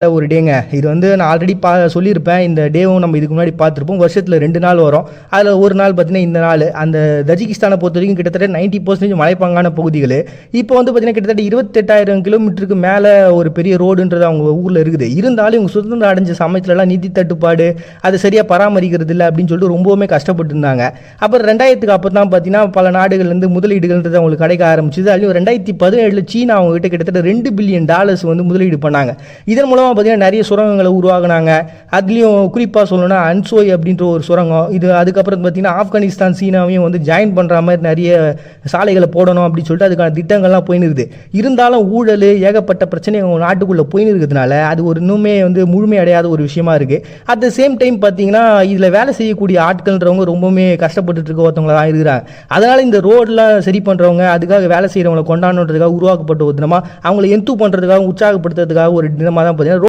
ஒரு டேங்க. இது நான் ஆல்ரெடி சொல்லியிருப்பேன். இந்த டேவும் நம்ம இதுக்கு முன்னாடி பார்த்துருப்போம். வருஷத்தில் 2 நாள் வரும். அதில் ஒரு நாள் பார்த்தீங்கன்னா இந்த நாள். அந்த தஜிகிஸ்தானை பொறுத்த வரைக்கும் கிட்டத்தட்ட 90% மலைப்பாங்கான பகுதிகள். இப்போ பார்த்தீங்கன்னா கிட்டத்தட்ட 28,000 கிலோமீட்டருக்கு மேலே ஒரு பெரிய ரோடுன்றது அவங்க ஊரில் இருக்குது. இருந்தாலும் இவங்க சுதந்திரம் அடைஞ்ச சமயத்துலலாம் நிதி தட்டுப்பாடு, அது சரியாக பராமரிக்கிறது இல்லை அப்படின்னு சொல்லிட்டு ரொம்பவுமே கஷ்டப்பட்டு இருந்தாங்க. அப்புறம் 2000க்கு அப்போ தான் பார்த்தீங்கன்னா பல நாடுகள்லேருந்து முதலீடுகள்ன்றது அவங்களுக்கு கிடைக்க ஆரம்பிச்சுது. அதுலேயும் 2017 சீனா அவங்க கிட்டத்தட்ட $2 பில்லியன் முதலீடு பண்ணாங்க. இதன் மூலமாக பார்த்தீங்கன்னா நிறைய சுரங்கங்களை உருவாக்குனாங்க. அதுலேயும் குறிப்பாக சொல்லணும்னா அன்சோய் அப்படின்ற ஒரு சுரங்கம். இது அதுக்கப்புறம் பார்த்தீங்கன்னா ஆப்கானிஸ்தான் சீனாவையும் ஜாயின் பண்ணுற மாதிரி நிறைய சாலைகளை போடணும் அப்படின்னு சொல்லிட்டு அதுக்கான திட்டங்கள்லாம் போயின்னு இருக்குது. இருந்தாலும் ஊழல் ஏகப்பட்ட பிரச்சனை நாட்டுக்குள்ளே போயின்னு இருக்கிறதுனால அது ஒரு இன்னுமே முழுமையடையாத ஒரு விஷயமா இருக்குது. அட் த சேம் டைம் பார்த்தீங்கன்னா இதில் வேலை செய்யக்கூடிய ஆட்கள்ன்றவங்க ரொம்பவுமே கஷ்டப்பட்டு இருக்க ஒருத்தவங்க தான் இருக்கிறாங்க. அதனால் இந்த ரோடெலாம் சரி பண்ணுறவங்க, அதுக்காக வேலை செய்கிறவங்களை கொண்டாடுறதுக்காக உருவாக்கப்பட்ட ஒரு தினமாக அவங்களை என்து பண்ணுறதுக்காக உற்சாகப்படுத்துறதுக்காக ஒரு தினமாக தான் பார்த்தீங்கன்னா